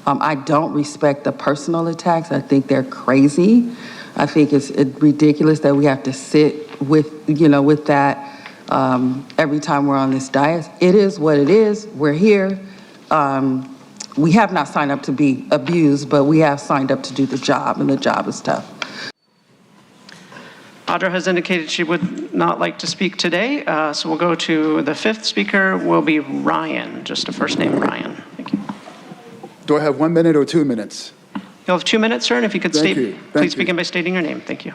I don't respect the personal attacks. I think they're crazy. I think it's ridiculous that we have to sit with, with that every time we're on this dais. It is what it is. We're here. We have not signed up to be abused, but we have signed up to do the job, and the job is tough. Audra has indicated she would not like to speak today, so we'll go to the fifth speaker, will be Ryan, just a first name, Ryan. Thank you. Do I have 1 minute or 2 minutes? You'll have 2 minutes, sir, and if you could please begin by stating your name. Thank you.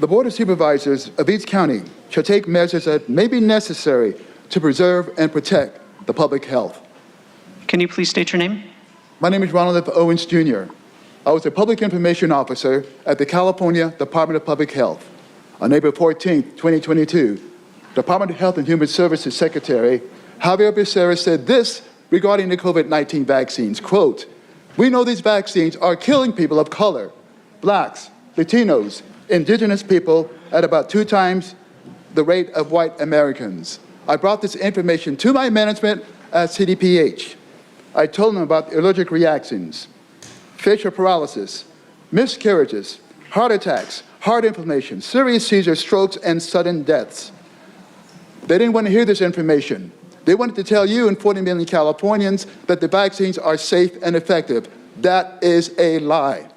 The Board of Supervisors of each county shall take measures that may be necessary to preserve and protect the public health. Can you please state your name? My name is Ronald F. Owens, Jr. I was a public information officer at the California Department of Public Health. On April 14, 2022, Department of Health and Human Services Secretary Javier Becerra said this regarding the COVID-19 vaccines, quote, "We know these vaccines are killing people of color, blacks, Latinos, indigenous people at about 2 times the rate of white Americans. I brought this information to my management at CDPH. I told them about the allergic reactions, facial paralysis, miscarriages, heart attacks, heart inflammation, serious seizures, strokes, and sudden deaths. They didn't want to hear this information. They wanted to tell you and 40 million Californians that the vaccines are safe and effective. That is a lie.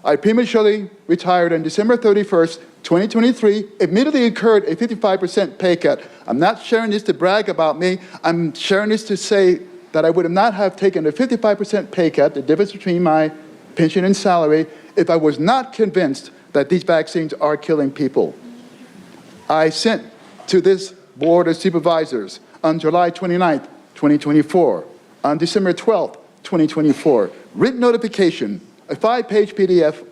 I prematurely retired on December 31st, 2023, immediately incurred a 55% pay cut. I'm not sharing this to brag about me. I'm sharing this to say that I would not have taken a 55% pay cut, the difference between my pension and salary, if I was not convinced that these vaccines are killing people. I sent to this Board of Supervisors on July 29th, 2024, on December 12th, 2024, written notification, a 5-page PDF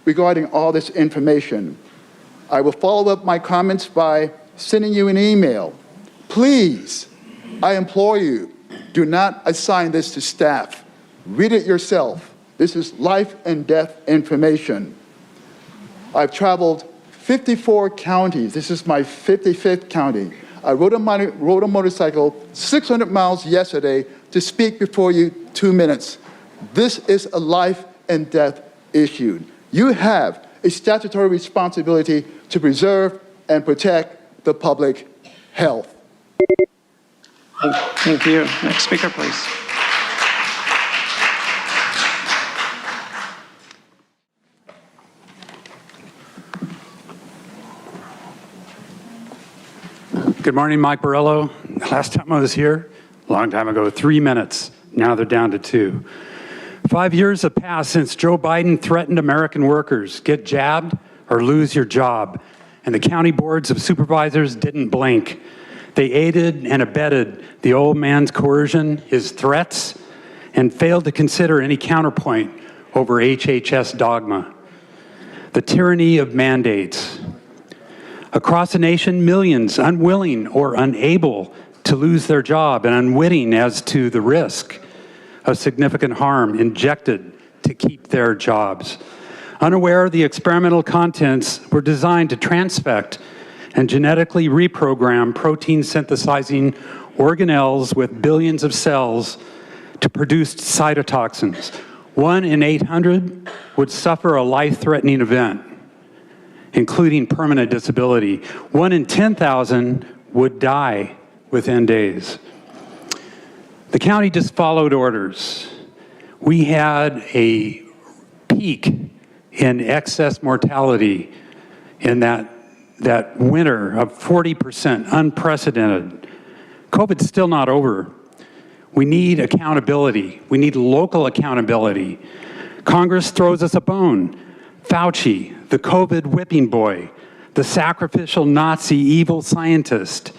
regarding all this information. I will follow up my comments by sending you an email. Please, I implore you, do not assign this to staff. Read it yourself. This is life and death information. I've traveled 54 counties. This is my 55th county. I rode a motorcycle 600 miles yesterday to speak before you 2 minutes. This is a life and death issue. You have a statutory responsibility to preserve and protect the public health. Thank you. Next speaker, please. Good morning, Mike Borrello. Last time I was here, a long time ago, 3 minutes. Now they're down to 2. 5 years have passed since Joe Biden threatened American workers, get jabbed or lose your job. And the county boards of supervisors didn't blink. They aided and abetted the old man's coercion, his threats, and failed to consider any counterpoint over HHS dogma. The tyranny of mandates. Across the nation, millions unwilling or unable to lose their job and unwitting as to the risk of significant harm injected to keep their jobs. Unaware the experimental contents were designed to transfect and genetically reprogram protein synthesizing organelles with billions of cells to produce cytotoxins. 1 in 800 would suffer a life-threatening event, including permanent disability. 1 in 10,000 would die within days. The county just followed orders. We had a peak in excess mortality in that winter of 40%, unprecedented. COVID's still not over. We need accountability. We need local accountability. Congress throws us a bone. Fauci, the COVID whipping boy, the sacrificial Nazi evil scientist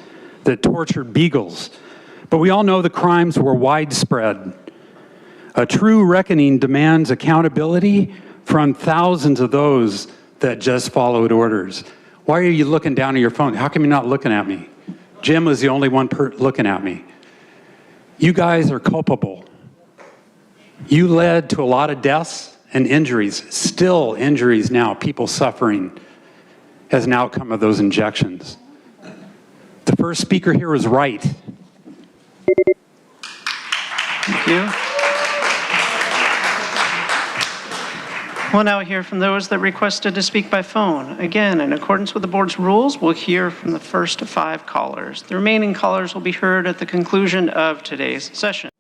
that tortured beagles. But we all know the crimes were widespread. A true reckoning demands accountability from thousands of those that just followed orders. Why are you looking down at your phone? How come you're not looking at me? Jim was the only one looking at me. You guys are culpable. You led to a lot of deaths and injuries, still injuries now, people suffering as an outcome of those injections. The first speaker here was right. Thank you. We'll now hear from those that requested to speak by phone. Again, in accordance with the board's rules, we'll hear from the first 5 callers. The remaining callers will be heard at the conclusion of today's session.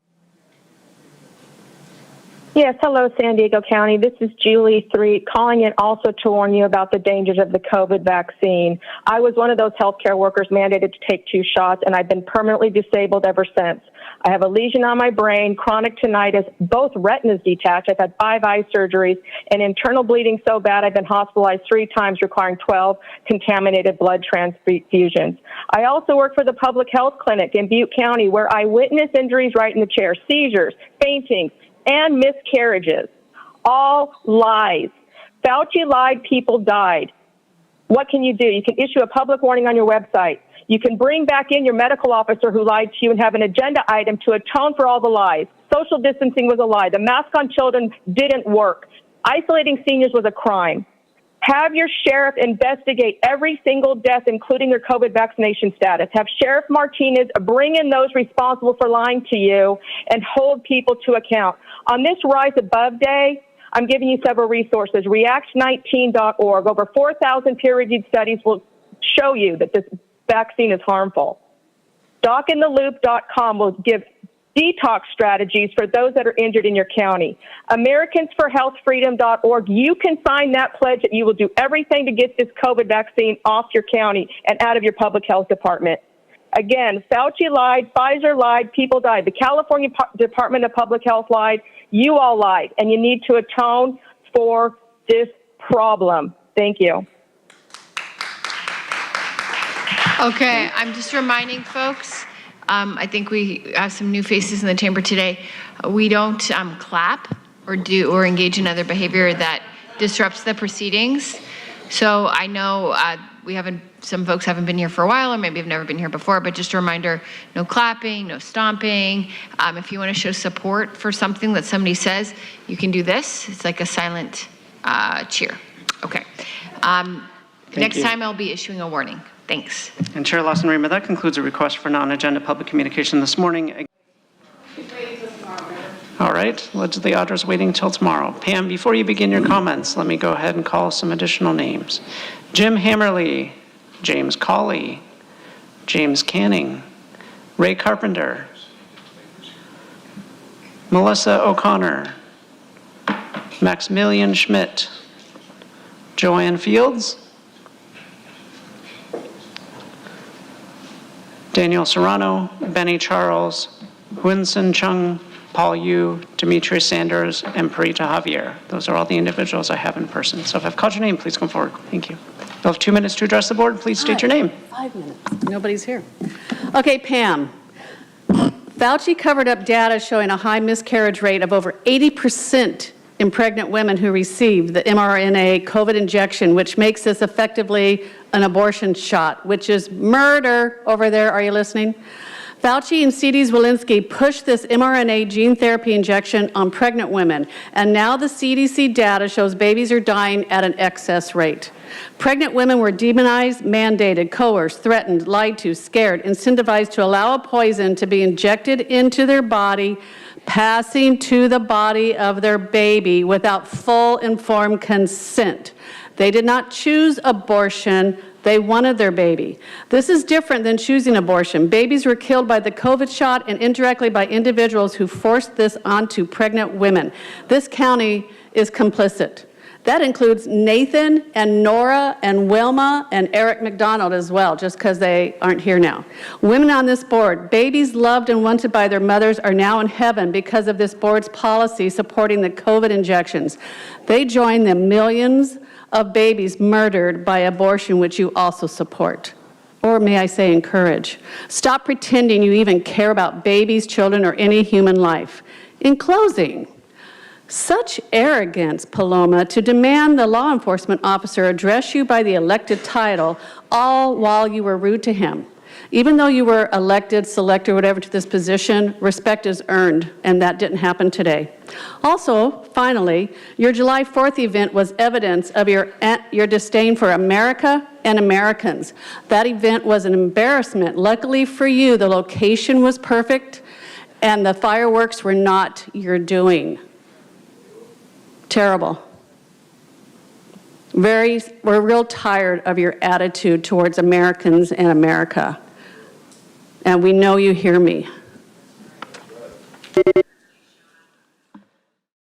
Yes, hello, San Diego County. This is Julie Threet calling in also to warn you about the dangers of the COVID vaccine. I was one of those healthcare workers mandated to take 2 shots, and I've been permanently disabled ever since. I have a lesion on my brain, chronic tinnitus, both retinas detached. I've had 5 eye surgeries, and internal bleeding so bad I've been hospitalized 3 times, requiring 12 contaminated blood transfusions. I also work for the public health clinic in Butte County, where I witnessed injuries right in the chair, seizures, faintings, and miscarriages. All lies. Fauci lied, people died. What can you do? You can issue a public warning on your website. You can bring back in your medical officer who lied to you and have an agenda item to atone for all the lies. Social distancing was a lie. The mask on children didn't work. Isolating seniors was a crime. Have your sheriff investigate every single death, including their COVID vaccination status. Have Sheriff Martinez bring in those responsible for lying to you and hold people to account. On this Rise Above Day, I'm giving you several resources. React19.org. Over 4,000 peer-reviewed studies will show you that this vaccine is harmful. DocInTheLoop.com will give detox strategies for those that are injured in your county. AmericansForHealthFreedom.org. You can sign that pledge that you will do everything to get this COVID vaccine off your county and out of your public health department. Again, Fauci lied, Pfizer lied, people died. The California Department of Public Health lied. You all lied, and you need to atone for this problem. Thank you. Okay, I'm just reminding folks, I think we have some new faces in the chamber today. We don't clap or engage in other behavior that disrupts the proceedings. So I know some folks haven't been here for a while, or maybe have never been here before, but just a reminder, no clapping, no stomping. If you want to show support for something that somebody says, you can do this. It's like a silent cheer. Okay. Next time I'll be issuing a warning. Thanks. And Chair Lawson-Rima, that concludes a request for non-agenda public communication this morning. All right, the auditor's waiting until tomorrow. Pam, before you begin your comments, let me go ahead and call some additional names. Jim Hammerly, James Cawley, James Canning, Ray Carpenter, Melissa O'Connor, Maximilian Schmidt, Joanne Fields, Daniel Serrano, Benny Charles, Winson Chung, Paul Yu, Demetrius Sanders, and Parita Javier. Those are all the individuals I have in person. So if I've called your name, please come forward. Thank you. You'll have 2 minutes to address the board. Please state your name. 5 minutes. Nobody's here. Okay, Pam. Fauci covered up data showing a high miscarriage rate of over 80% in pregnant women who received the mRNA COVID injection, which makes this effectively an abortion shot, which is murder over there. Are you listening? Fauci and C.D. Walensky pushed this mRNA gene therapy injection on pregnant women, and now the CDC data shows babies are dying at an excess rate. Pregnant women were demonized, mandated, coerced, threatened, lied to, scared, incentivized to allow a poison to be injected into their body, passing to the body of their baby without full informed consent. They did not choose abortion. They wanted their baby. This is different than choosing abortion. Babies were killed by the COVID shot and indirectly by individuals who forced this onto pregnant women. This county is complicit. That includes Nathan and Nora and Wilma and Eric McDonald as well, just because they aren't here now. Women on this board, babies loved and wanted by their mothers, are now in heaven because of this board's policy supporting the COVID injections. They join the millions of babies murdered by abortion, which you also support. Or may I say encourage. Stop pretending you even care about babies, children, or any human life. In closing, such arrogance, Paloma, to demand the law enforcement officer address you by the elected title, all while you were rude to him. Even though you were elected, selected, whatever to this position, respect is earned, and that didn't happen today. Also, finally, your July 4th event was evidence of your disdain for America and Americans. That event was an embarrassment. Luckily for you, the location was perfect, and the fireworks were not your doing. Terrible. We're real tired of your attitude towards Americans and America. And we know you hear me.